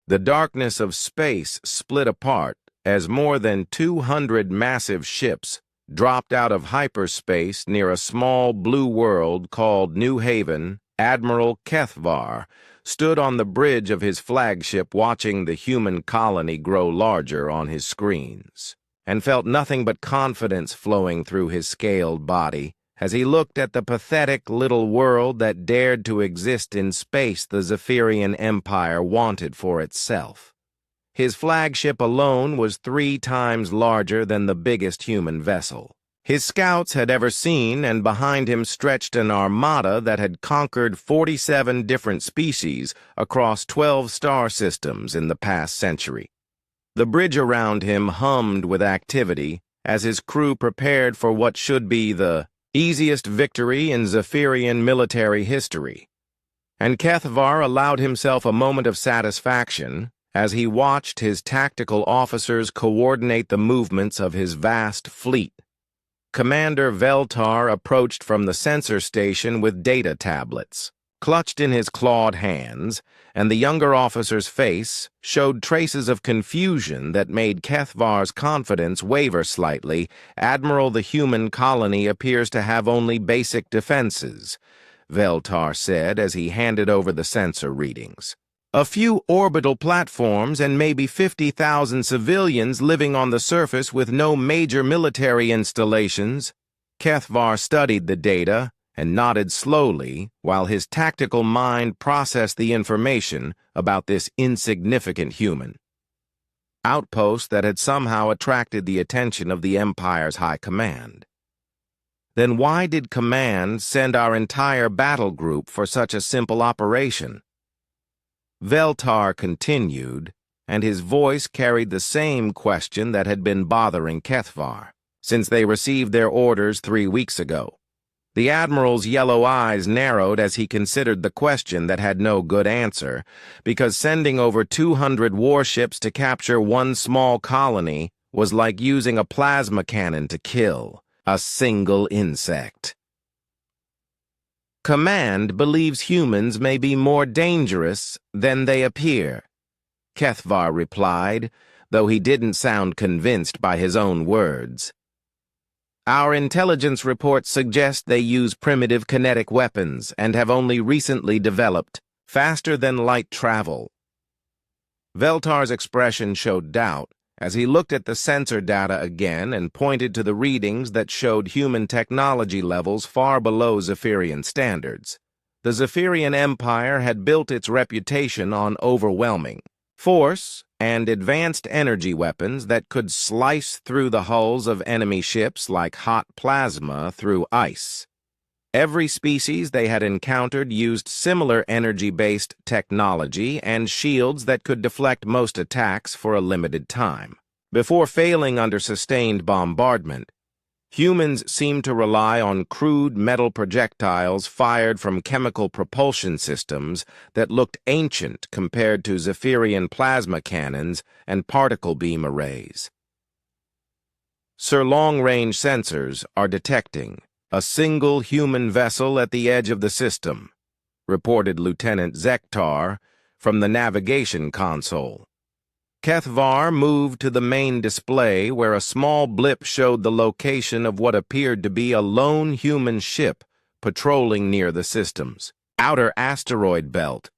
The darkness of space split apart as more than 200 massive ships dropped out of hyperspace near a small blue world called New Haven. Admiral Kethvar stood on the bridge of his flagship watching the human colony grow larger on his screens, and felt nothing but confidence flowing through his scaled body as he looked at the pathetic little world that dared to exist in space the Zephyrian Empire wanted for itself. His flagship alone was 3 times larger than the biggest human vessel his scouts had ever seen, and behind him stretched an armada that had conquered 47 different species across 12 star systems in the past century. The bridge around him hummed with activity as his crew prepared for what should be the easiest victory in Zephyrian military history. And Kethvar allowed himself a moment of satisfaction as he watched his tactical officers coordinate the movements of his vast fleet. Commander Veltar approached from the sensor station with data tablets, clutched in his clawed hands, and the younger officer's face showed traces of confusion that made Kethvar's confidence waver slightly. "Admiral, the human colony appears to have only basic defenses," Veltar said as he handed over the sensor readings. "A few orbital platforms and maybe 50,000 civilians living on the surface with no major military installations." Kethvar studied the data and nodded slowly while his tactical mind processed the information about this insignificant human outpost that had somehow attracted the attention of the Empire's high command. Then why did command send our entire battle group for such a simple operation? Veltar continued, and his voice carried the same question that had been bothering Kethvar since they received their orders 3 weeks ago. The Admiral's yellow eyes narrowed as he considered the question that had no good answer, because sending over 200 warships to capture one small colony was like using a plasma cannon to kill a single insect. "Command believes humans may be more dangerous than they appear," Kethvar replied, though he didn't sound convinced by his own words. "Our intelligence reports suggest they use primitive kinetic weapons and have only recently developed faster-than-light travel." Veltar's expression showed doubt as he looked at the sensor data again and pointed to the readings that showed human technology levels far below Zephyrian standards. The Zephyrian Empire had built its reputation on overwhelming force and advanced energy weapons that could slice through the hulls of enemy ships like hot plasma through ice. Every species they had encountered used similar energy-based technology and shields that could deflect most attacks for a limited time. Before failing under sustained bombardment, humans seemed to rely on crude metal projectiles fired from chemical propulsion systems that looked ancient compared to Zephyrian plasma cannons and particle beam arrays. "Sir, long-range sensors are detecting a single human vessel at the edge of the system," reported Lieutenant Zektar from the navigation console. Kethvar moved to the main display where a small blip showed the location of what appeared to be a lone human ship patrolling near the system's outer asteroid belt.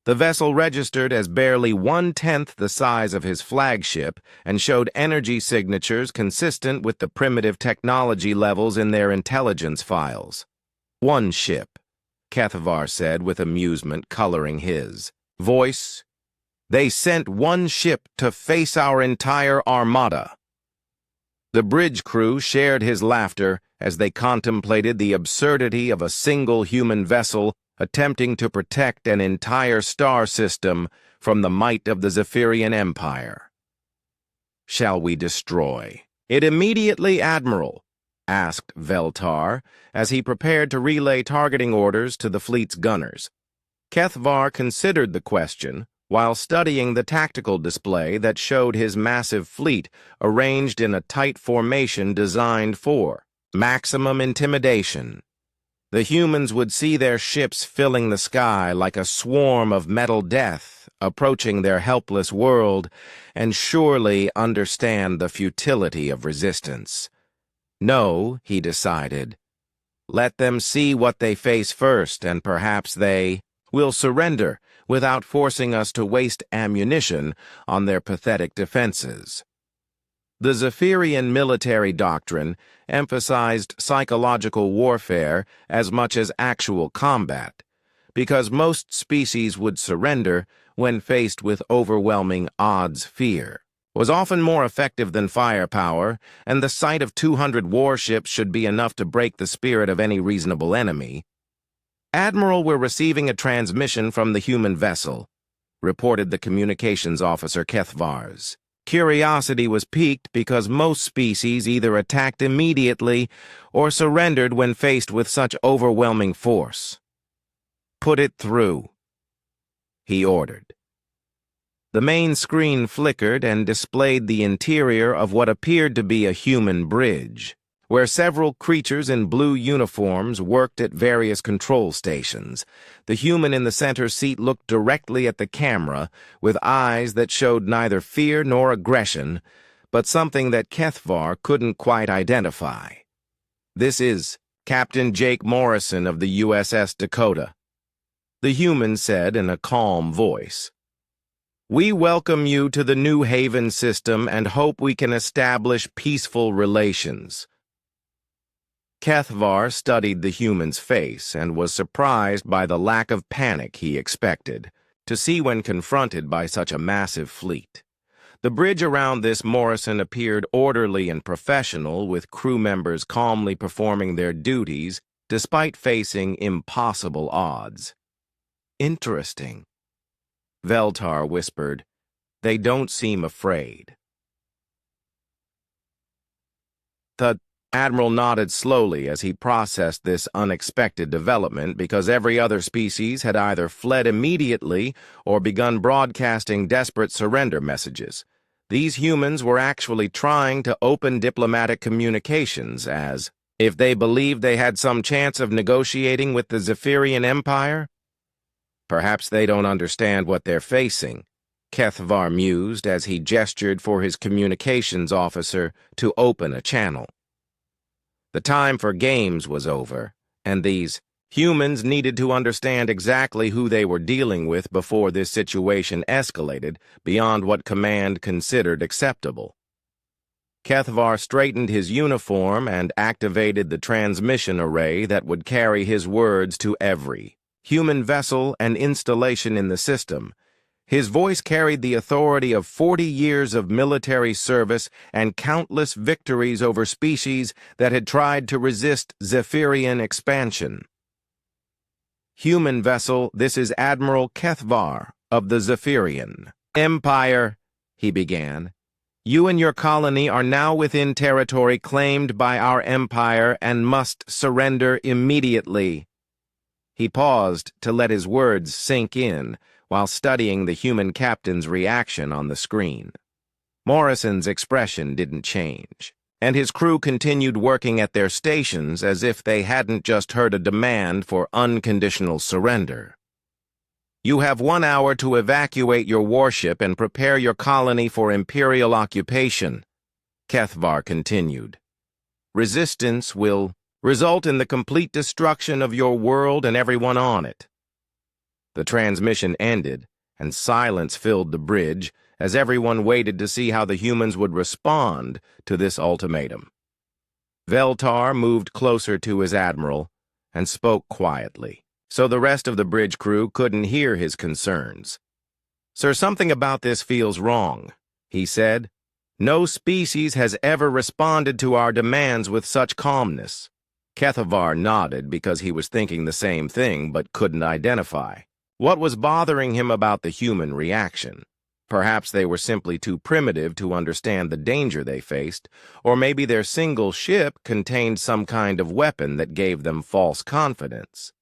The vessel registered as barely 1/10 the size of his flagship and showed energy signatures consistent with the primitive technology levels in their intelligence files. "One ship," Kethvar said with amusement coloring his voice. "They sent one ship to face our entire armada." The bridge crew shared his laughter as they contemplated the absurdity of a single human vessel attempting to protect an entire star system from the might of the Zephyrian Empire. "Shall we destroy it immediately, Admiral?" asked Veltar as he prepared to relay targeting orders to the fleet's gunners. Kethvar considered the question while studying the tactical display that showed his massive fleet arranged in a tight formation designed for maximum intimidation. The humans would see their ships filling the sky like a swarm of metal death approaching their helpless world, and surely understand the futility of resistance. No, he decided. Let them see what they face first, and perhaps they will surrender without forcing us to waste ammunition on their pathetic defenses. The Zephyrian military doctrine emphasized psychological warfare as much as actual combat, because most species would surrender when faced with overwhelming odds. Fear was often more effective than firepower, and the sight of 200 warships should be enough to break the spirit of any reasonable enemy. "Admiral, we're receiving a transmission from the human vessel," reported the communications officer Kethvars. Curiosity was piqued because most species either attacked immediately or surrendered when faced with such overwhelming force. "Put it through," he ordered. The main screen flickered and displayed the interior of what appeared to be a human bridge, where several creatures in blue uniforms worked at various control stations. The human in the center seat looked directly at the camera with eyes that showed neither fear nor aggression, but something that Kethvar couldn't quite identify. "This is Captain Jake Morrison of the USS Dakota," the human said in a calm voice. "We welcome you to the New Haven system and hope we can establish peaceful relations." Kethvar studied the human's face and was surprised by the lack of panic he expected to see when confronted by such a massive fleet. The bridge around this Morrison appeared orderly and professional, with crew members calmly performing their duties despite facing impossible odds. "Interesting," Veltar whispered. "They don't seem afraid." The Admiral nodded slowly as he processed this unexpected development, because every other species had either fled immediately or begun broadcasting desperate surrender messages. These humans were actually trying to open diplomatic communications, as if they believed they had some chance of negotiating with the Zephyrian Empire. "Perhaps they don't understand what they're facing," Kethvar mused as he gestured for his communications officer to open a channel. The time for games was over, and these humans needed to understand exactly who they were dealing with before this situation escalated beyond what command considered acceptable. Kethvar straightened his uniform and activated the transmission array that would carry his words to every human vessel and installation in the system. His voice carried the authority of 40 years of military service and countless victories over species that had tried to resist Zephyrian expansion. "Human vessel, this is Admiral Kethvar of the Zephyrian Empire," he began. "You and your colony are now within territory claimed by our empire and must surrender immediately." He paused to let his words sink in, while studying the human captain's reaction on the screen. Morrison's expression didn't change, and his crew continued working at their stations as if they hadn't just heard a demand for unconditional surrender. "You have 1 hour to evacuate your warship and prepare your colony for Imperial occupation," Kethvar continued. "Resistance will result in the complete destruction of your world and everyone on it." The transmission ended, and silence filled the bridge as everyone waited to see how the humans would respond to this ultimatum. Veltar moved closer to his admiral and spoke quietly, so the rest of the bridge crew couldn't hear his concerns. "Sir, something about this feels wrong," he said. "No species has ever responded to our demands with such calmness." Kethvar nodded because he was thinking the same thing but couldn't identify what was bothering him about the human reaction. Perhaps they were simply too primitive to understand the danger they faced, or maybe their single ship contained some kind of weapon that gave them false confidence.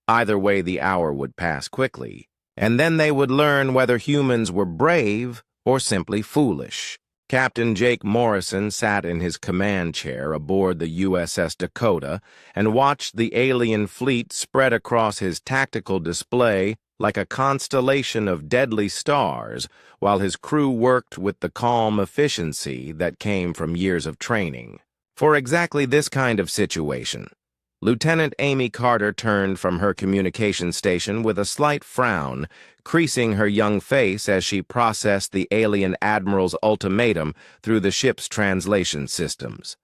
Either way, the hour would pass quickly, and then they would learn whether humans were brave or simply foolish. Captain Jake Morrison sat in his command chair aboard the USS Dakota and watched the alien fleet spread across his tactical display like a constellation of deadly stars, while his crew worked with the calm efficiency that came from years of training. For exactly this kind of situation, Lieutenant Amy Carter turned from her communication station with a slight frown, creasing her young face as she processed the alien admiral's ultimatum through the ship's translation systems.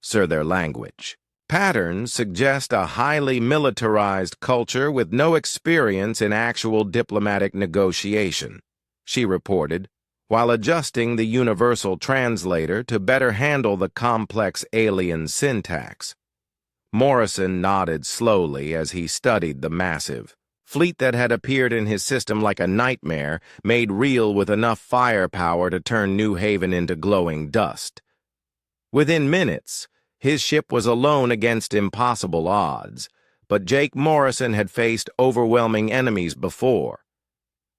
Sir, their language. Patterns suggest a highly militarized culture with no experience in actual diplomatic negotiation, she reported, while adjusting the universal translator to better handle the complex alien syntax. Morrison nodded slowly as he studied the massive fleet that had appeared in his system like a nightmare, made real with enough firepower to turn New Haven into glowing dust. Within minutes, his ship was alone against impossible odds, but Jake Morrison had faced overwhelming enemies before,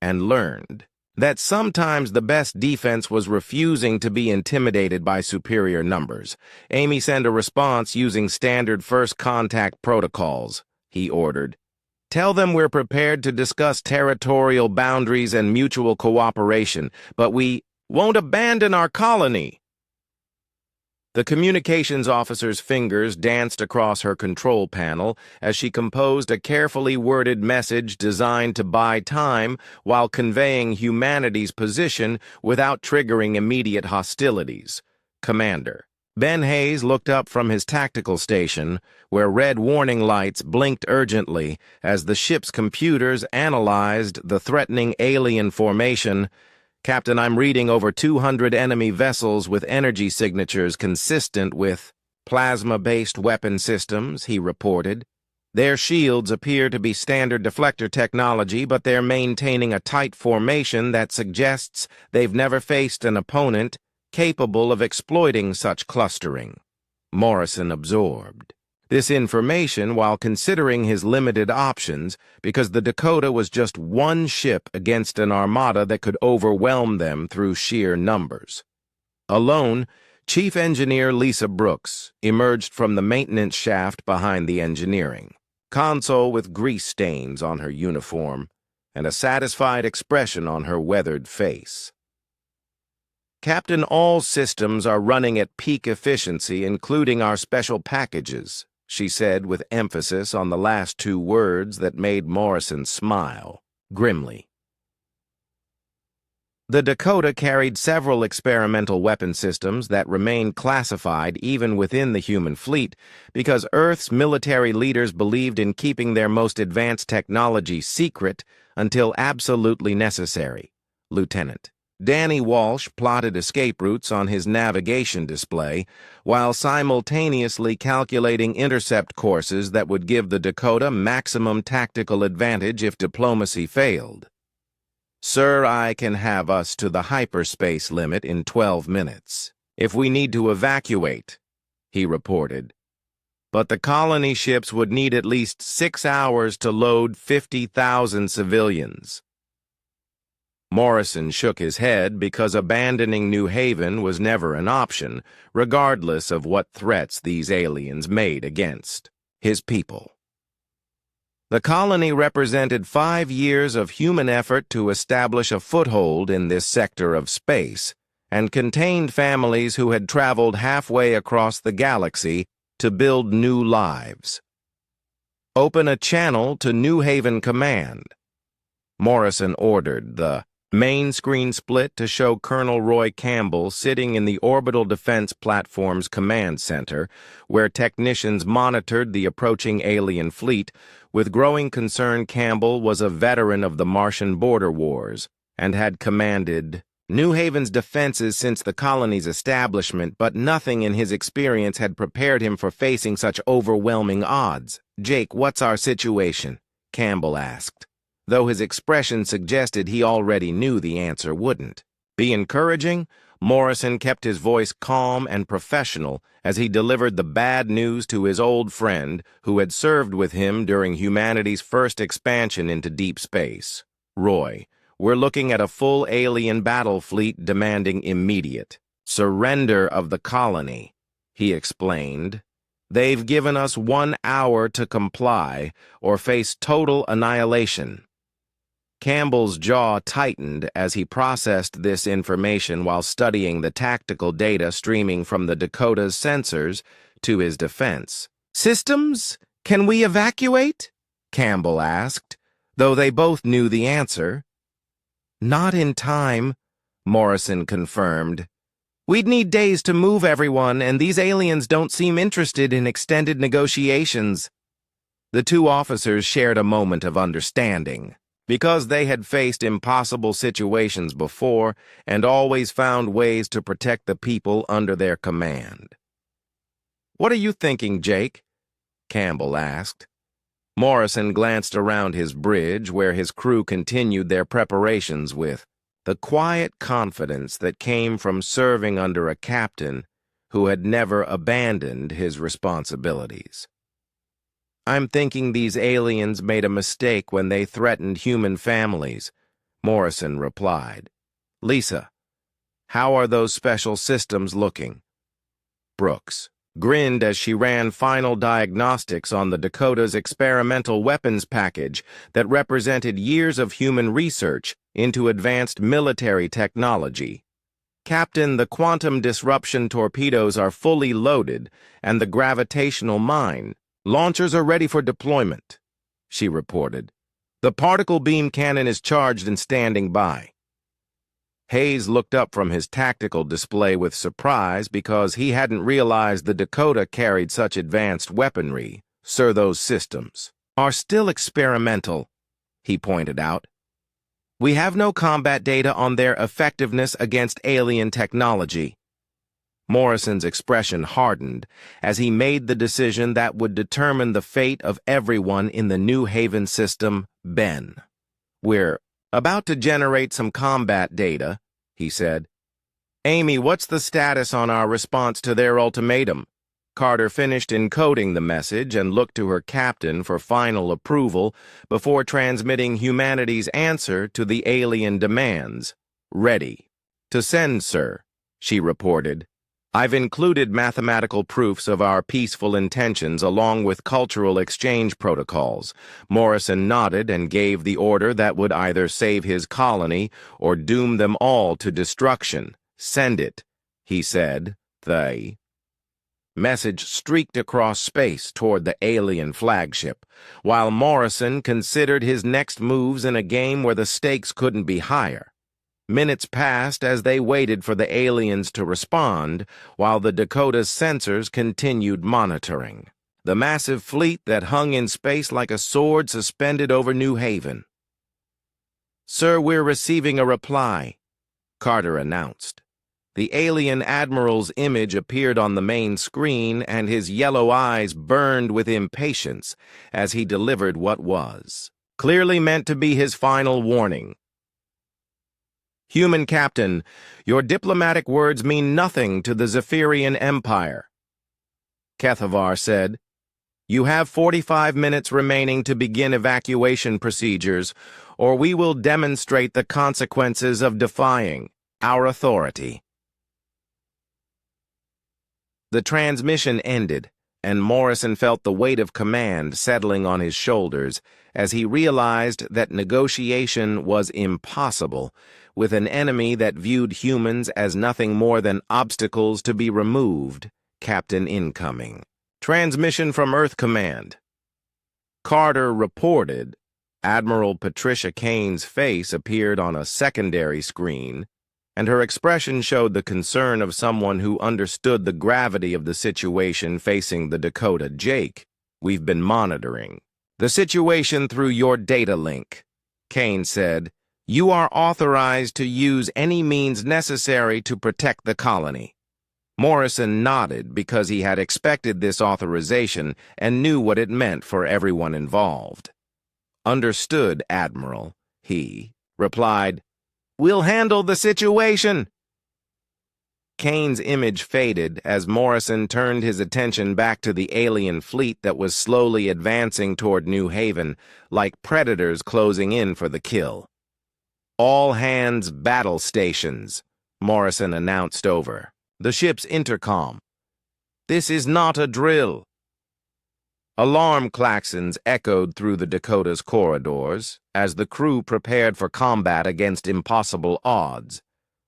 and learned that sometimes the best defense was refusing to be intimidated by superior numbers. Amy sent a response using standard first contact protocols, he ordered. Tell them we're prepared to discuss territorial boundaries and mutual cooperation, but we won't abandon our colony. The communications officer's fingers danced across her control panel as she composed a carefully worded message designed to buy time while conveying humanity's position without triggering immediate hostilities. Commander. Ben Hayes looked up from his tactical station, where red warning lights blinked urgently as the ship's computers analyzed the threatening alien formation. Captain, I'm reading over 200 enemy vessels with energy signatures consistent with plasma-based weapon systems, he reported. Their shields appear to be standard deflector technology, but they're maintaining a tight formation that suggests they've never faced an opponent capable of exploiting such clustering. Morrison absorbed this information while considering his limited options, because the Dakota was just one ship against an armada that could overwhelm them through sheer numbers. Alone, Chief Engineer Lisa Brooks emerged from the maintenance shaft behind the engineering console with grease stains on her uniform and a satisfied expression on her weathered face. Captain, all systems are running at peak efficiency, including our special packages, she said with emphasis on the last two words that made Morrison smile grimly. The Dakota carried several experimental weapon systems that remained classified even within the human fleet because Earth's military leaders believed in keeping their most advanced technology secret until absolutely necessary. Lieutenant Danny Walsh plotted escape routes on his navigation display while simultaneously calculating intercept courses that would give the Dakota maximum tactical advantage if diplomacy failed. Sir, I can have us to the hyperspace limit in 12 minutes, if we need to evacuate, he reported. But the colony ships would need at least 6 hours to load 50,000 civilians. Morrison shook his head because abandoning New Haven was never an option, regardless of what threats these aliens made against his people. The colony represented 5 years of human effort to establish a foothold in this sector of space, and contained families who had traveled halfway across the galaxy to build new lives. Open a channel to New Haven Command. Morrison ordered. The main screen split to show Colonel Roy Campbell sitting in the Orbital Defense Platform's command center, where technicians monitored the approaching alien fleet. With growing concern, Campbell was a veteran of the Martian border wars and had commanded New Haven's defenses since the colony's establishment, but nothing in his experience had prepared him for facing such overwhelming odds. "Jake, what's our situation?" Campbell asked, though his expression suggested he already knew the answer wouldn't be encouraging. Morrison kept his voice calm and professional as he delivered the bad news to his old friend who had served with him during humanity's first expansion into deep space. "Roy, we're looking at a full alien battle fleet demanding immediate surrender of the colony," he explained. "They've given us 1 hour to comply or face total annihilation." Campbell's jaw tightened as he processed this information while studying the tactical data streaming from the Dakota's sensors to his defense. "Systems? Can we evacuate?" Campbell asked, though they both knew the answer. "Not in time," Morrison confirmed. "We'd need days to move everyone, and these aliens don't seem interested in extended negotiations." The two officers shared a moment of understanding, because they had faced impossible situations before and always found ways to protect the people under their command. "What are you thinking, Jake?" Campbell asked. Morrison glanced around his bridge, where his crew continued their preparations with the quiet confidence that came from serving under a captain who had never abandoned his responsibilities. "I'm thinking these aliens made a mistake when they threatened human families," Morrison replied. "Lisa, how are those special systems looking?" Brooks grinned as she ran final diagnostics on the Dakota's experimental weapons package that represented years of human research into advanced military technology. "Captain, the quantum disruption torpedoes are fully loaded, and the gravitational mine launchers are ready for deployment," she reported. "The particle beam cannon is charged and standing by." Hayes looked up from his tactical display with surprise because he hadn't realized the Dakota carried such advanced weaponry. "Sir, those systems are still experimental," he pointed out. "We have no combat data on their effectiveness against alien technology." Morrison's expression hardened as he made the decision that would determine the fate of everyone in the New Haven system, Ben. "We're about to generate some combat data," he said. "Amy, what's the status on our response to their ultimatum?" Carter finished encoding the message and looked to her captain for final approval before transmitting humanity's answer to the alien demands. "Ready to send, sir," she reported. "I've included mathematical proofs of our peaceful intentions along with cultural exchange protocols." Morrison nodded and gave the order that would either save his colony or doom them all to destruction. "Send it," he said. The message streaked across space toward the alien flagship, while Morrison considered his next moves in a game where the stakes couldn't be higher. Minutes passed as they waited for the aliens to respond, while the Dakota's sensors continued monitoring the massive fleet that hung in space like a sword suspended over New Haven. "Sir, we're receiving a reply," Carter announced. The alien admiral's image appeared on the main screen, and his yellow eyes burned with impatience as he delivered what was clearly meant to be his final warning. "Human Captain, your diplomatic words mean nothing to the Zephyrian Empire," Kethavar said. "You have 45 minutes remaining to begin evacuation procedures, or we will demonstrate the consequences of defying our authority." The transmission ended, and Morrison felt the weight of command settling on his shoulders as he realized that negotiation was impossible with an enemy that viewed humans as nothing more than obstacles to be removed. "Captain incoming. Transmission from Earth Command." Carter reported. Admiral Patricia Kane's face appeared on a secondary screen, and her expression showed the concern of someone who understood the gravity of the situation facing the Dakota. "Jake, we've been monitoring the situation through your data link," Kane said. "You are authorized to use any means necessary to protect the colony." Morrison nodded because he had expected this authorization and knew what it meant for everyone involved. "Understood, Admiral," he replied. "We'll handle the situation." Kane's image faded as Morrison turned his attention back to the alien fleet that was slowly advancing toward New Haven, like predators closing in for the kill. "All hands battle stations," Morrison announced over the ship's intercom. "This is not a drill." Alarm klaxons echoed through the Dakota's corridors as the crew prepared for combat against impossible odds,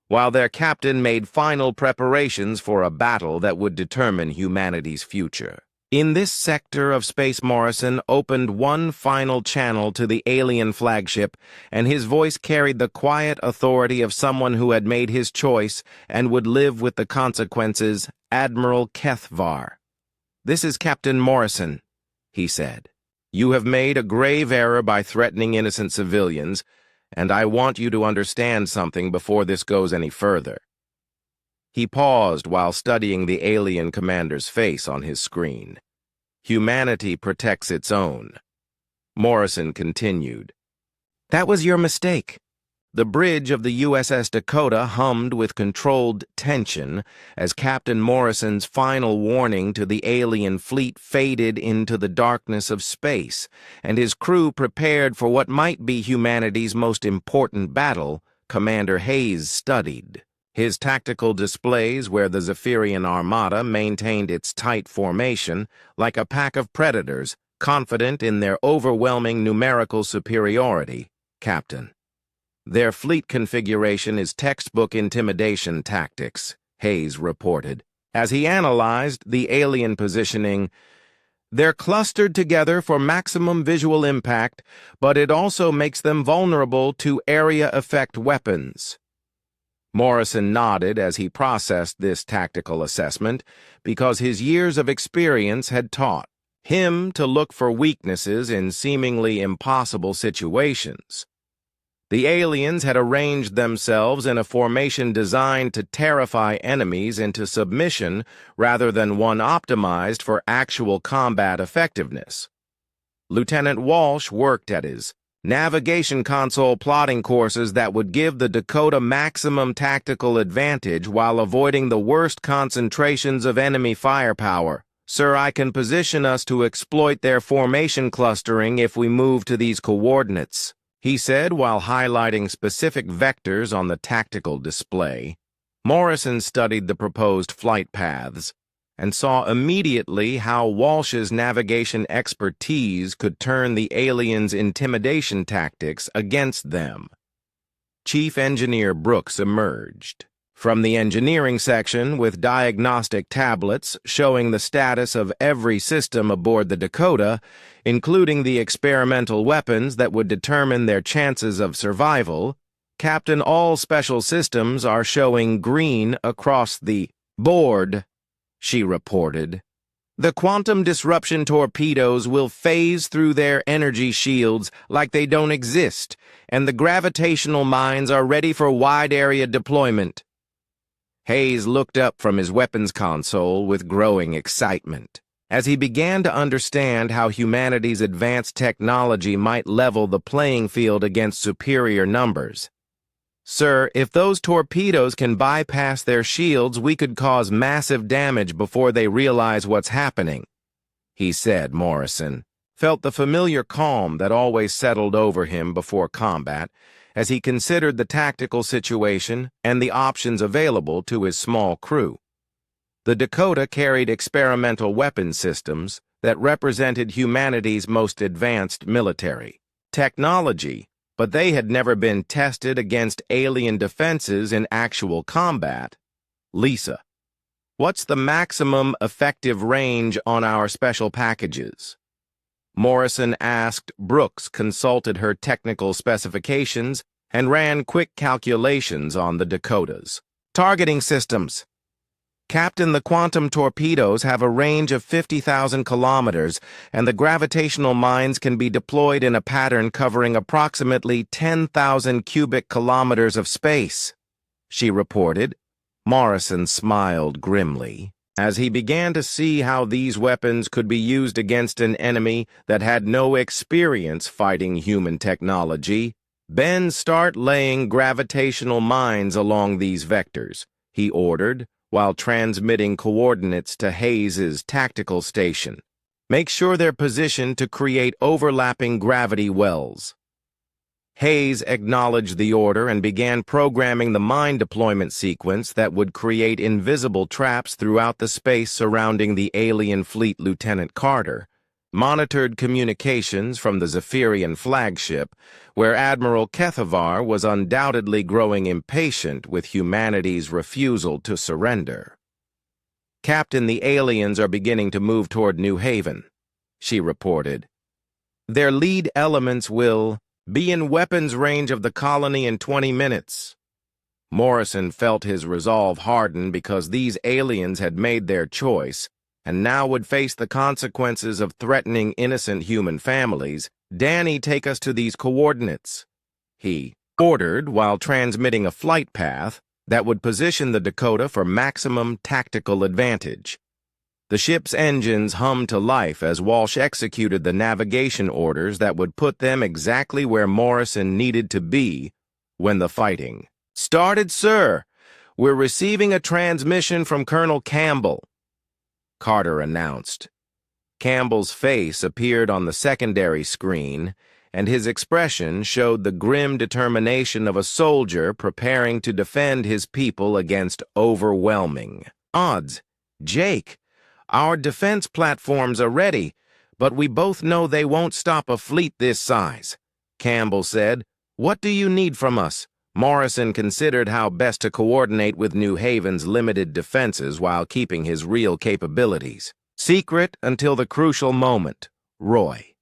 while their captain made final preparations for a battle that would determine humanity's future. In this sector of space, Morrison opened one final channel to the alien flagship, and his voice carried the quiet authority of someone who had made his choice and would live with the consequences. Admiral Kethvar. "This is Captain Morrison," he said. "You have made a grave error by threatening innocent civilians, and I want you to understand something before this goes any further." He paused while studying the alien commander's face on his screen. "Humanity protects its own." Morrison continued. "That was your mistake." The bridge of the USS Dakota hummed with controlled tension as Captain Morrison's final warning to the alien fleet faded into the darkness of space, and his crew prepared for what might be humanity's most important battle. Commander Hayes studied his tactical displays where the Zephyrian Armada maintained its tight formation like a pack of predators, confident in their overwhelming numerical superiority. "Captain, their fleet configuration is textbook intimidation tactics," Hayes reported. As he analyzed the alien positioning, "They're clustered together for maximum visual impact, but it also makes them vulnerable to area effect weapons." Morrison nodded as he processed this tactical assessment because his years of experience had taught him to look for weaknesses in seemingly impossible situations. The aliens had arranged themselves in a formation designed to terrify enemies into submission rather than one optimized for actual combat effectiveness. Lieutenant Walsh worked at his navigation console plotting courses that would give the Dakota maximum tactical advantage while avoiding the worst concentrations of enemy firepower. "Sir, I can position us to exploit their formation clustering if we move to these coordinates," he said while highlighting specific vectors on the tactical display. Morrison studied the proposed flight paths and saw immediately how Walsh's navigation expertise could turn the aliens' intimidation tactics against them. Chief Engineer Brooks emerged from the engineering section with diagnostic tablets showing the status of every system aboard the Dakota, including the experimental weapons that would determine their chances of survival. "Captain, all special systems are showing green across the board," she reported. "The quantum disruption torpedoes will phase through their energy shields like they don't exist, and the gravitational mines are ready for wide-area deployment." Hayes looked up from his weapons console with growing excitement as he began to understand how humanity's advanced technology might level the playing field against superior numbers. "Sir, if those torpedoes can bypass their shields, we could cause massive damage before they realize what's happening," he said. Morrison felt the familiar calm that always settled over him before combat as he considered the tactical situation and the options available to his small crew. The Dakota carried experimental weapon systems that represented humanity's most advanced military technology, but they had never been tested against alien defenses in actual combat. "Lisa, what's the maximum effective range on our special packages?" Morrison asked. Brooks consulted her technical specifications and ran quick calculations on the Dakotas. "Targeting systems. Captain, the quantum torpedoes have a range of 50,000 kilometers, and the gravitational mines can be deployed in a pattern covering approximately 10,000 cubic kilometers of space," she reported. Morrison smiled grimly as he began to see how these weapons could be used against an enemy that had no experience fighting human technology. "Ben, start laying gravitational mines along these vectors," he ordered, while transmitting coordinates to Hayes's tactical station. "Make sure they're positioned to create overlapping gravity wells." Hayes acknowledged the order and began programming the mine deployment sequence that would create invisible traps throughout the space surrounding the alien fleet. Lieutenant Carter, monitored communications from the Zephyrian flagship, where Admiral Kethavar was undoubtedly growing impatient with humanity's refusal to surrender. "Captain, the aliens are beginning to move toward New Haven," she reported. "Their lead elements will be in weapons range of the colony in 20 minutes. Morrison felt his resolve harden because these aliens had made their choice and now would face the consequences of threatening innocent human families. "Danny, take us to these coordinates," he ordered while transmitting a flight path that would position the Dakota for maximum tactical advantage. The ship's engines hummed to life as Walsh executed the navigation orders that would put them exactly where Morrison needed to be when the fighting started. "Sir, we're receiving a transmission from Colonel Campbell," Carter announced. Campbell's face appeared on the secondary screen, and his expression showed the grim determination of a soldier preparing to defend his people against overwhelming odds. "Jake, our defense platforms are ready, but we both know they won't stop a fleet this size," Campbell said. "What do you need from us?" Morrison considered how best to coordinate with New Haven's limited defenses while keeping his real capabilities secret until the crucial moment. Roy.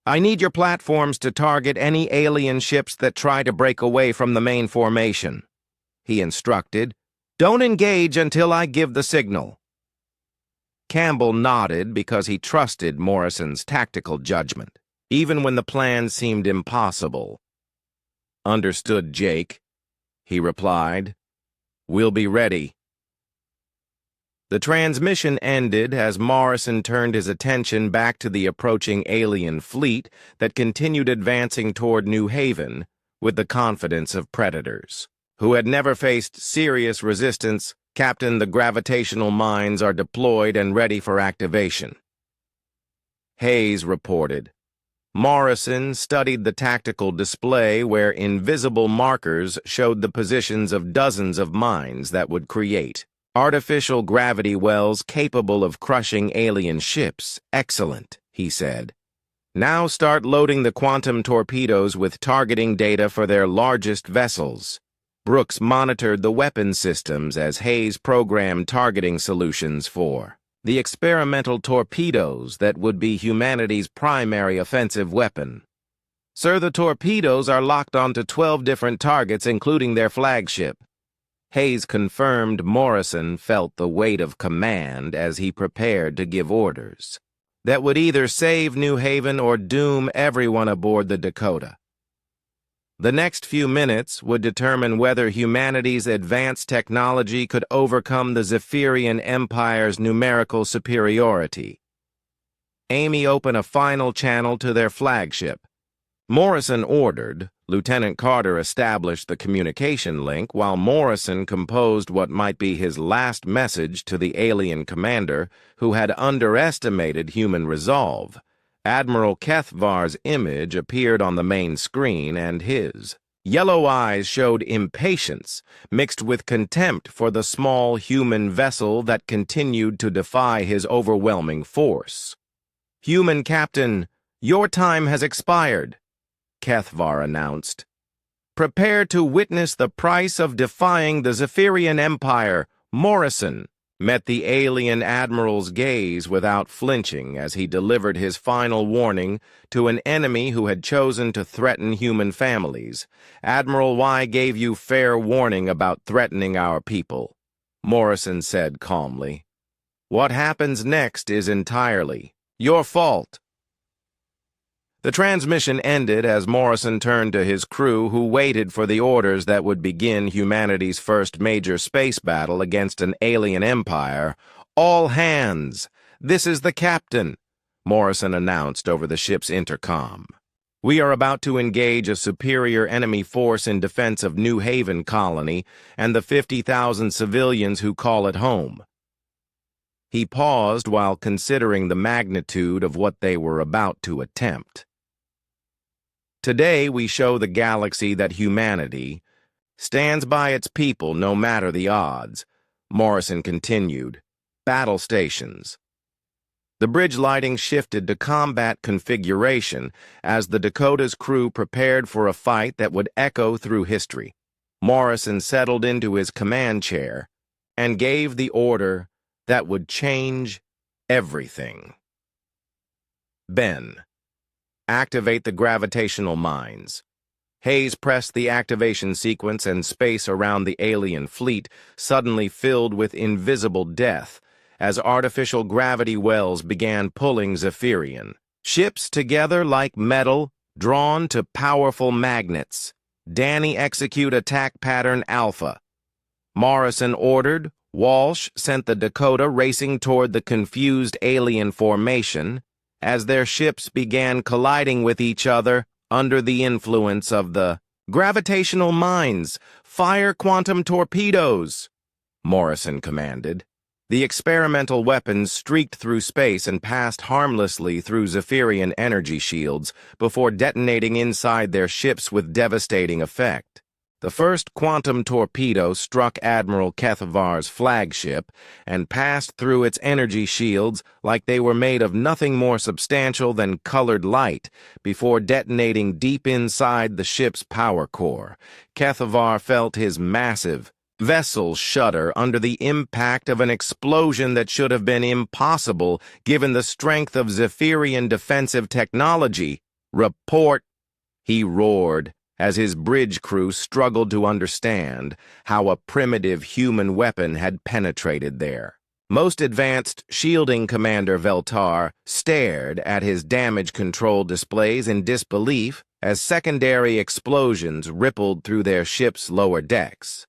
"I need your platforms to target any alien ships that try to break away from the main formation," he instructed. "Don't engage until I give the signal." Campbell nodded because he trusted Morrison's tactical judgment, even when the plan seemed impossible. "Understood, Jake," he replied. "We'll be ready." The transmission ended as Morrison turned his attention back to the approaching alien fleet that continued advancing toward New Haven with the confidence of predators who had never faced serious resistance. "Captain, the gravitational mines are deployed and ready for activation," Hayes reported. Morrison studied the tactical display where invisible markers showed the positions of dozens of mines that would create artificial gravity wells capable of crushing alien ships. "Excellent," he said. "Now start loading the quantum torpedoes with targeting data for their largest vessels." Brooks monitored the weapon systems as Hayes programmed targeting solutions for the experimental torpedoes that would be humanity's primary offensive weapon. "Sir, the torpedoes are locked onto 12 different targets, including their flagship." Hayes confirmed. Morrison felt the weight of command as he prepared to give orders that would either save New Haven or doom everyone aboard the Dakota. The next few minutes would determine whether humanity's advanced technology could overcome the Zephyrian Empire's numerical superiority. "Amy, open a final channel to their flagship," Morrison ordered. Lieutenant Carter established the communication link while Morrison composed what might be his last message to the alien commander who had underestimated human resolve. Admiral Kethavar's image appeared on the main screen, and his yellow eyes showed impatience mixed with contempt for the small human vessel that continued to defy his overwhelming force. "Human Captain, your time has expired," Kethavar announced. "Prepare to witness the price of defying the Zephyrian Empire." Morrison met the alien admiral's gaze without flinching as he delivered his final warning to an enemy who had chosen to threaten human families. "Admiral Y gave you fair warning about threatening our people," Morrison said calmly. "What happens next is entirely your fault." The transmission ended as Morrison turned to his crew, who waited for the orders that would begin humanity's first major space battle against an alien empire. "All hands! This is the captain," Morrison announced over the ship's intercom. "We are about to engage a superior enemy force in defense of New Haven Colony and the 50,000 civilians who call it home." He paused while considering the magnitude of what they were about to attempt. "Today we show the galaxy that humanity stands by its people no matter the odds," Morrison continued. "Battle stations, The bridge lighting shifted to combat configuration as the Dakota's crew prepared for a fight that would echo through history. Morrison settled into his command chair and gave the order that would change everything. Ben, activate the gravitational mines. Hayes pressed the activation sequence, and space around the alien fleet suddenly filled with invisible death as artificial gravity wells began pulling Zephyrian ships together like metal drawn to powerful magnets. Danny, execute attack pattern Alpha. Morrison ordered. Walsh sent the Dakota racing toward the confused alien formation as their ships began colliding with each other under the influence of the gravitational mines. Fire quantum torpedoes, Morrison commanded. The experimental weapons streaked through space and passed harmlessly through Zephyrian energy shields before detonating inside their ships with devastating effect. The first quantum torpedo struck Admiral Kethavar's flagship and passed through its energy shields like they were made of nothing more substantial than colored light before detonating deep inside the ship's power core. Kethavar felt his massive vessel shudder under the impact of an explosion that should have been impossible given the strength of Zephyrian defensive technology. Report, he roared, as his bridge crew struggled to understand how a primitive human weapon had penetrated there. Most advanced shielding Commander Veltar stared at his damage control displays in disbelief as secondary explosions rippled through their ship's lower decks.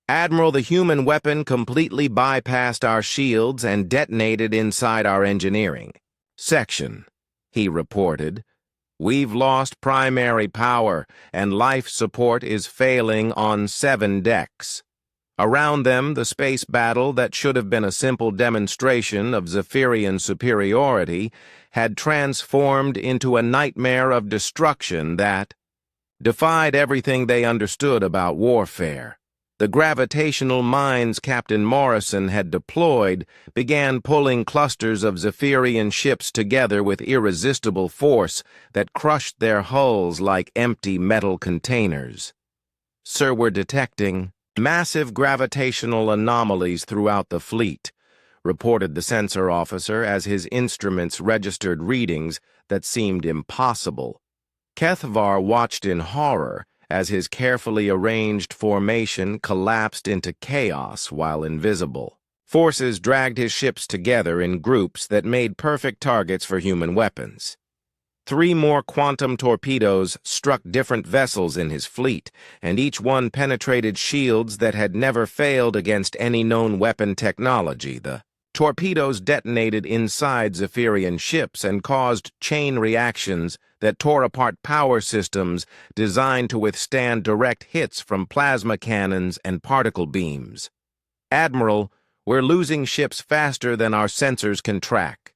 Admiral, the human weapon completely bypassed our shields and detonated inside our engineering section, he reported. We've lost primary power, and life support is failing on 7 decks. Around them, the space battle that should have been a simple demonstration of Zephyrian superiority had transformed into a nightmare of destruction that defied everything they understood about warfare. The gravitational mines Captain Morrison had deployed began pulling clusters of Zephyrian ships together with irresistible force that crushed their hulls like empty metal containers. Sir, we're detecting massive gravitational anomalies throughout the fleet, reported the sensor officer as his instruments registered readings that seemed impossible. Kethavar watched in horror as his carefully arranged formation collapsed into chaos while invisible. Forces dragged his ships together in groups that made perfect targets for human weapons. 3 more quantum torpedoes struck different vessels in his fleet, and each one penetrated shields that had never failed against any known weapon technology. The torpedoes detonated inside Zephyrian ships and caused chain reactions that tore apart power systems designed to withstand direct hits from plasma cannons and particle beams. Admiral, we're losing ships faster than our sensors can track,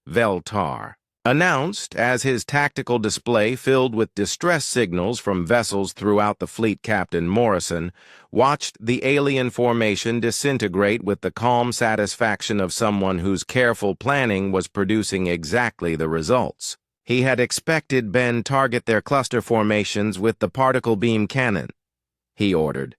Veltar announced as his tactical display filled with distress signals from vessels throughout the fleet. Captain Morrison watched the alien formation disintegrate with the calm satisfaction of someone whose careful planning was producing exactly the results. He had expected Ben target their cluster formations with the particle beam cannon, he ordered,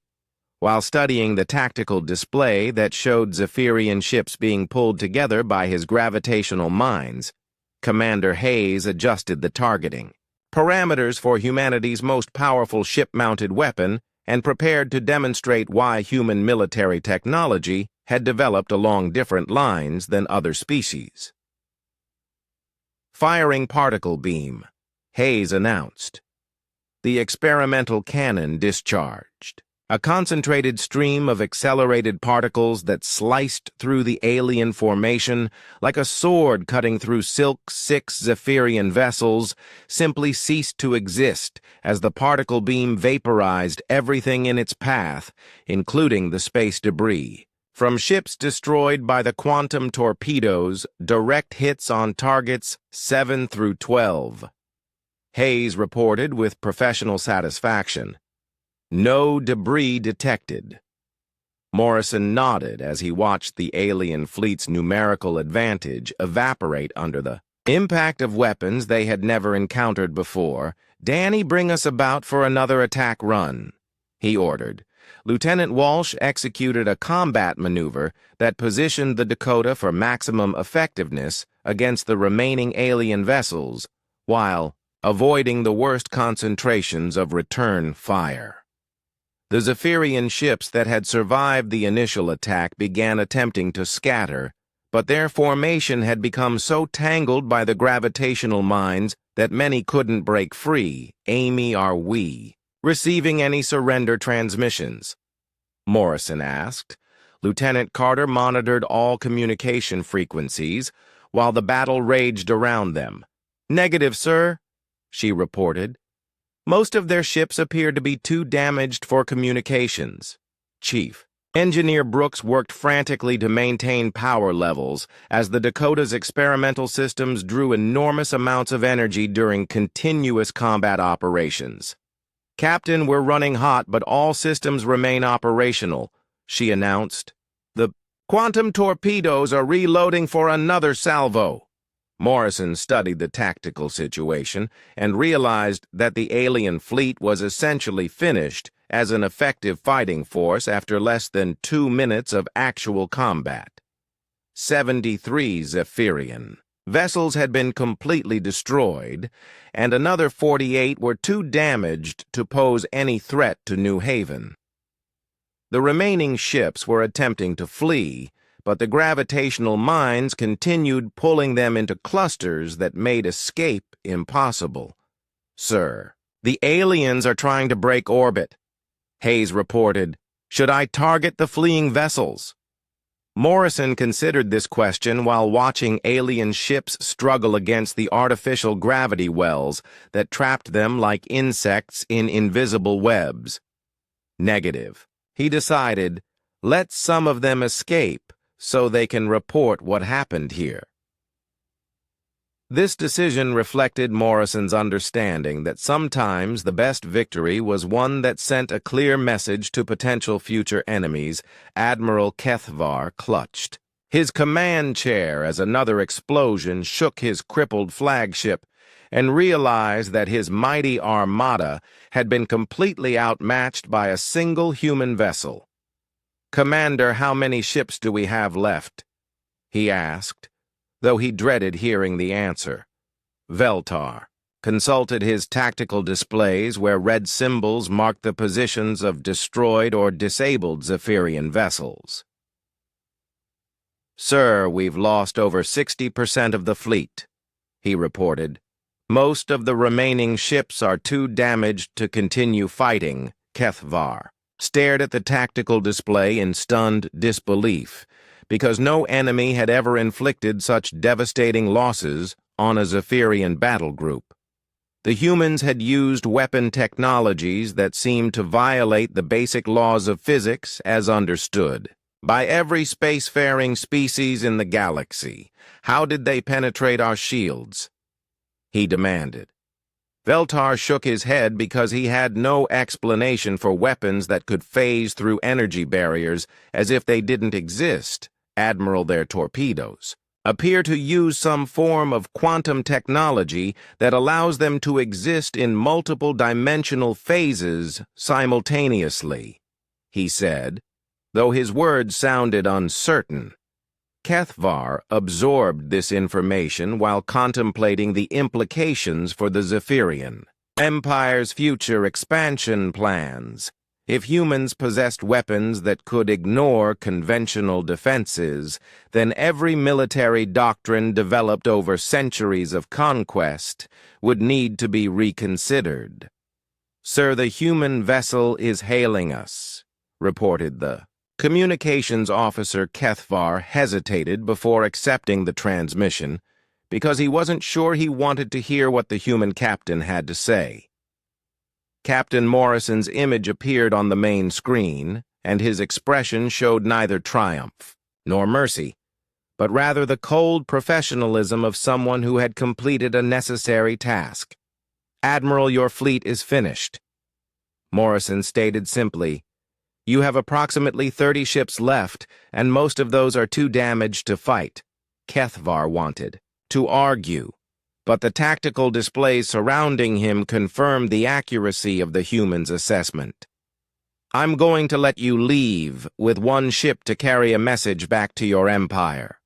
while studying the tactical display that showed Zephyrian ships being pulled together by his gravitational mines. Commander Hayes adjusted the targeting parameters for humanity's most powerful ship-mounted weapon and prepared to demonstrate why human military technology had developed along different lines than other species. Firing particle beam, Hayes announced. The experimental cannon discharged. A concentrated stream of accelerated particles that sliced through the alien formation like a sword cutting through silk 6 Zephyrian vessels simply ceased to exist as the particle beam vaporized everything in its path, including the space debris. From ships destroyed by the quantum torpedoes, direct hits on targets 7 through 12. Hayes reported with professional satisfaction. No debris detected. Morrison nodded as he watched the alien fleet's numerical advantage evaporate under the impact of weapons they had never encountered before. "Danny, bring us about for another attack run," he ordered. Lieutenant Walsh executed a combat maneuver that positioned the Dakota for maximum effectiveness against the remaining alien vessels, while avoiding the worst concentrations of return fire. The Zephyrian ships that had survived the initial attack began attempting to scatter, but their formation had become so tangled by the gravitational mines that many couldn't break free. "Amy, are we receiving any surrender transmissions?" Morrison asked. Lieutenant Carter monitored all communication frequencies while the battle raged around them. "Negative, sir," she reported. "Most of their ships appear to be too damaged for communications." Chief Engineer Brooks worked frantically to maintain power levels as the Dakota's experimental systems drew enormous amounts of energy during continuous combat operations. "Captain, we're running hot, but all systems remain operational," she announced. "The quantum torpedoes are reloading for another salvo." Morrison studied the tactical situation and realized that the alien fleet was essentially finished as an effective fighting force after less than 2 minutes of actual combat. 73 Zephyrian vessels had been completely destroyed, and another 48 were too damaged to pose any threat to New Haven. The remaining ships were attempting to flee, but the gravitational mines continued pulling them into clusters that made escape impossible. "Sir, the aliens are trying to break orbit," Hayes reported. "Should I target the fleeing vessels?" Morrison considered this question while watching alien ships struggle against the artificial gravity wells that trapped them like insects in invisible webs. Negative. He decided, let some of them escape so they can report what happened here. This decision reflected Morrison's understanding that sometimes the best victory was one that sent a clear message to potential future enemies. Admiral Kethvar clutched his command chair as another explosion shook his crippled flagship and realized that his mighty Armada had been completely outmatched by a single human vessel. "Commander, how many ships do we have left?" he asked, though he dreaded hearing the answer. Veltar consulted his tactical displays where red symbols marked the positions of destroyed or disabled Zephyrian vessels. "Sir, we've lost over 60% of the fleet," he reported. "Most of the remaining ships are too damaged to continue fighting." Kethvar stared at the tactical display in stunned disbelief, because no enemy had ever inflicted such devastating losses on a Zephyrian battle group. The humans had used weapon technologies that seemed to violate the basic laws of physics as understood by every spacefaring species in the galaxy. "How did they penetrate our shields?" he demanded. Veltar shook his head because he had no explanation for weapons that could phase through energy barriers as if they didn't exist. "Admiral, their torpedoes appear to use some form of quantum technology that allows them to exist in multiple dimensional phases simultaneously," he said, though his words sounded uncertain. Kethvar absorbed this information while contemplating the implications for the Zephyrian Empire's future expansion plans. If humans possessed weapons that could ignore conventional defenses, then every military doctrine developed over centuries of conquest would need to be reconsidered. "Sir, the human vessel is hailing us," reported the communications officer. Kethvar hesitated before accepting the transmission because he wasn't sure he wanted to hear what the human captain had to say. Captain Morrison's image appeared on the main screen, and his expression showed neither triumph nor mercy, but rather the cold professionalism of someone who had completed a necessary task. "Admiral, your fleet is finished." Morrison stated simply, You have approximately 30 ships left, and most of those are too damaged to fight, Kethvar wanted to argue, but the tactical displays surrounding him confirmed the accuracy of the human's assessment. I'm going to let you leave with one ship to carry a message back to your empire.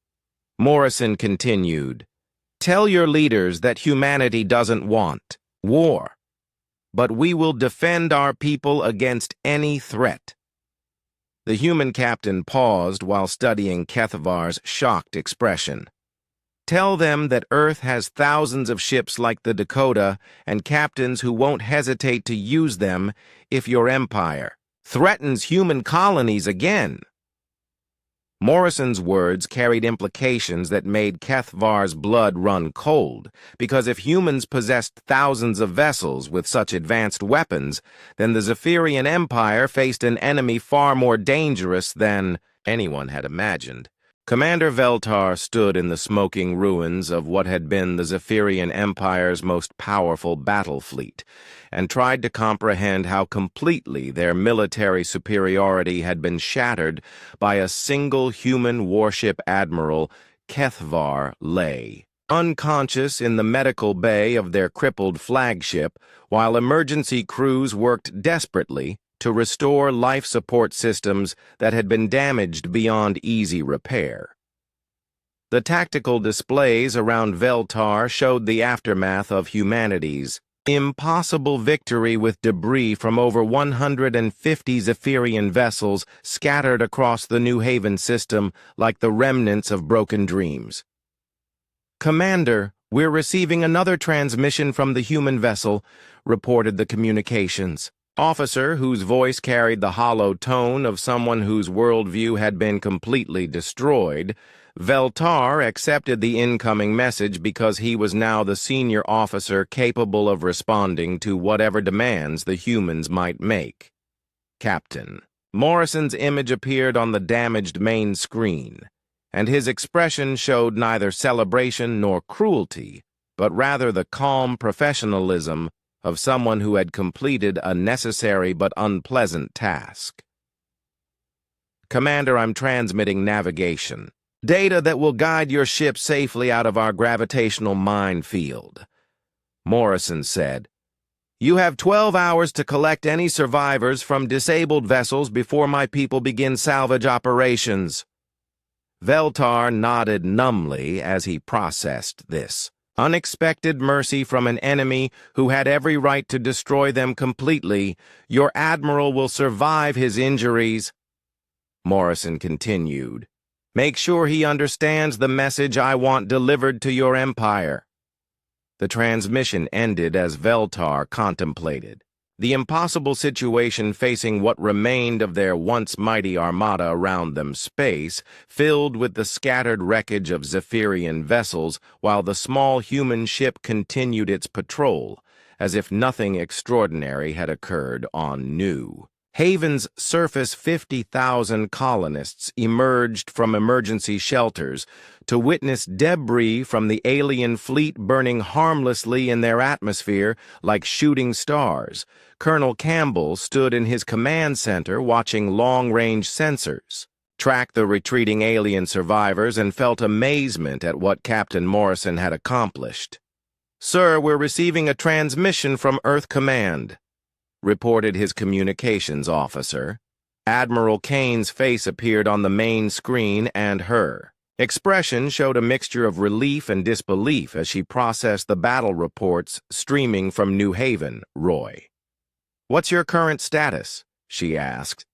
Morrison continued, Tell your leaders that humanity doesn't want war, but we will defend our people against any threat. The human captain paused while studying Kethvar's shocked expression. Tell them that Earth has thousands of ships like the Dakota and captains who won't hesitate to use them if your empire threatens human colonies again. Morrison's words carried implications that made Kethvar's blood run cold, because if humans possessed thousands of vessels with such advanced weapons, then the Zephyrian Empire faced an enemy far more dangerous than anyone had imagined. Commander Veltar stood in the smoking ruins of what had been the Zephyrian Empire's most powerful battle fleet, and tried to comprehend how completely their military superiority had been shattered by a single human warship admiral. Kethvar lay unconscious in the medical bay of their crippled flagship, while emergency crews worked desperately to restore life support systems that had been damaged beyond easy repair. The tactical displays around Veltar showed the aftermath of humanity's impossible victory with debris from over 150 Zephyrian vessels scattered across the New Haven system like the remnants of broken dreams. Commander, we're receiving another transmission from the human vessel, reported the communications officer, whose voice carried the hollow tone of someone whose worldview had been completely destroyed. Veltar accepted the incoming message because he was now the senior officer capable of responding to whatever demands the humans might make. Captain. Morrison's image appeared on the damaged main screen, and his expression showed neither celebration nor cruelty, but rather the calm professionalism of someone who had completed a necessary but unpleasant task. Commander, I'm transmitting navigation. Data that will guide your ship safely out of our gravitational minefield. Morrison said, You have 12 hours to collect any survivors from disabled vessels before my people begin salvage operations. Veltar nodded numbly as he processed this unexpected mercy from an enemy who had every right to destroy them completely. Your admiral will survive his injuries. Morrison continued, Make sure he understands the message I want delivered to your empire. The transmission ended as Veltar contemplated the impossible situation facing what remained of their once mighty armada around them, space, filled with the scattered wreckage of Zephyrian vessels, while the small human ship continued its patrol, as if nothing extraordinary had occurred on New Haven's surface. 50,000 colonists emerged from emergency shelters to witness debris from the alien fleet burning harmlessly in their atmosphere like shooting stars. Colonel Campbell stood in his command center watching long-range sensors track the retreating alien survivors and felt amazement at what Captain Morrison had accomplished. Sir, we're receiving a transmission from Earth Command, reported his communications officer. Admiral Kane's face appeared on the main screen, and her expression showed a mixture of relief and disbelief as she processed the battle reports streaming from New Haven. Roy, what's your current status? She asked.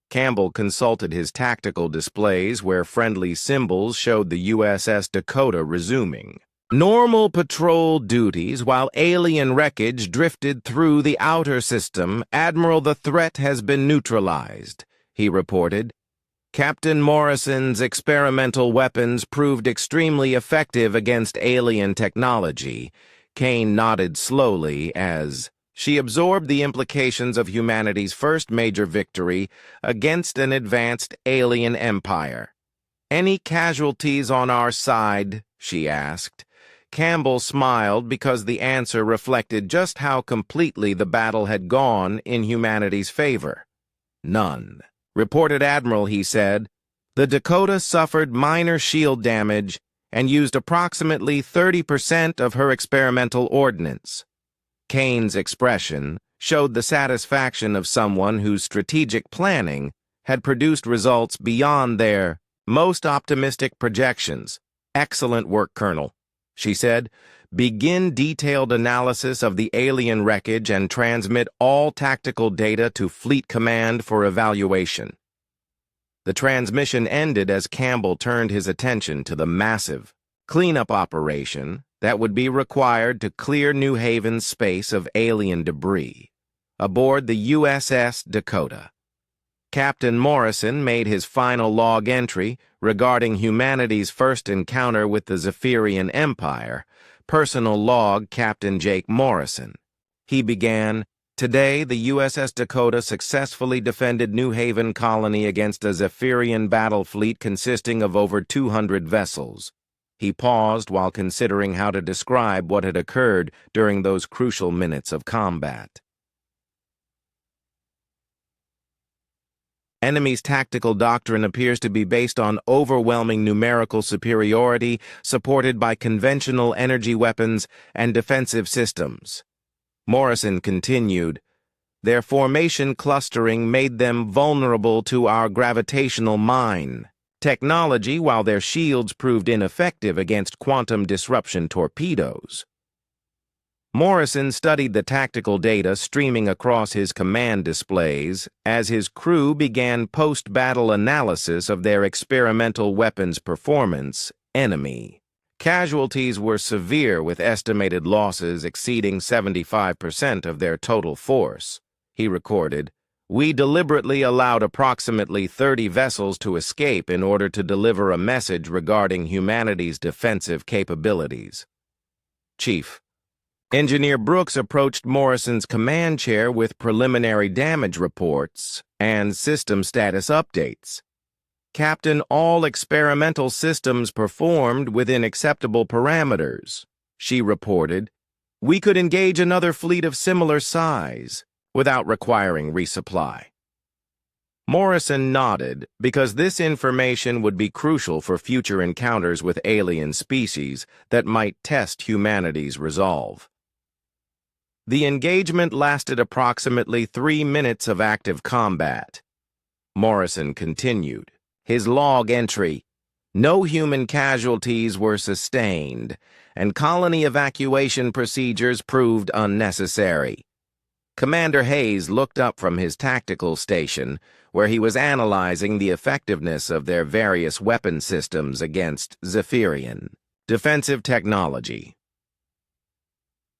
Campbell consulted his tactical displays where friendly symbols showed the USS Dakota resuming normal patrol duties while alien wreckage drifted through the outer system. Admiral, the threat has been neutralized, he reported. Captain Morrison's experimental weapons proved extremely effective against alien technology. Kane nodded slowly as she absorbed the implications of humanity's first major victory against an advanced alien empire. Any casualties on our side? She asked. Campbell smiled because the answer reflected just how completely the battle had gone in humanity's favor. None. Reported Admiral, he said, the Dakota suffered minor shield damage and used approximately 30% of her experimental ordnance. Kane's expression showed the satisfaction of someone whose strategic planning had produced results beyond their most optimistic projections. Excellent work, Colonel, she said. Begin detailed analysis of the alien wreckage and transmit all tactical data to Fleet Command for evaluation. The transmission ended as Campbell turned his attention to the massive cleanup operation that would be required to clear New Haven's space of alien debris aboard the USS Dakota. Captain Morrison made his final log entry regarding humanity's first encounter with the Zephyrian Empire. Personal log, Captain Jake Morrison. He began, "Today, the USS Dakota successfully defended New Haven colony against a Zephyrian battle fleet consisting of over 200 vessels." He paused while considering how to describe what had occurred during those crucial minutes of combat. Enemy's tactical doctrine appears to be based on overwhelming numerical superiority supported by conventional energy weapons and defensive systems. Morrison continued, "Their formation clustering made them vulnerable to our gravitational mine technology, while their shields proved ineffective against quantum disruption torpedoes." Morrison studied the tactical data streaming across his command displays as his crew began post-battle analysis of their experimental weapons performance. Enemy casualties were severe, with estimated losses exceeding 75% of their total force. He recorded, "We deliberately allowed approximately 30 vessels to escape in order to deliver a message regarding humanity's defensive capabilities." Chief, Engineer Brooks approached Morrison's command chair with preliminary damage reports and system status updates. "Captain, all experimental systems performed within acceptable parameters," she reported. "We could engage another fleet of similar size without requiring resupply." Morrison nodded, because this information would be crucial for future encounters with alien species that might test humanity's resolve. The engagement lasted approximately 3 minutes of active combat. Morrison continued, his log entry, "No human casualties were sustained, and colony evacuation procedures proved unnecessary." Commander Hayes looked up from his tactical station, where he was analyzing the effectiveness of their various weapon systems against Zephyrian defensive technology.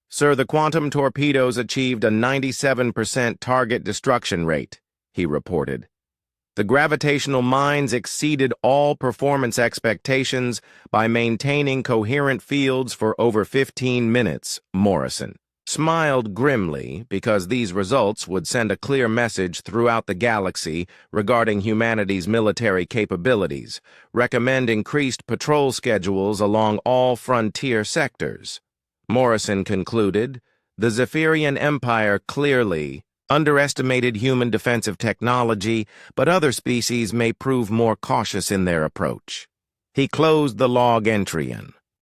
"Sir, the quantum torpedoes achieved a 97% target destruction rate," he reported. "The gravitational mines exceeded all performance expectations by maintaining coherent fields for over 15 minutes, Morrison smiled grimly, because these results would send a clear message throughout the galaxy regarding humanity's military capabilities, recommend increased patrol schedules along all frontier sectors." Morrison concluded, "The Zephyrian Empire clearly underestimated human defensive technology, but other species may prove more cautious in their approach." He closed the log entry in.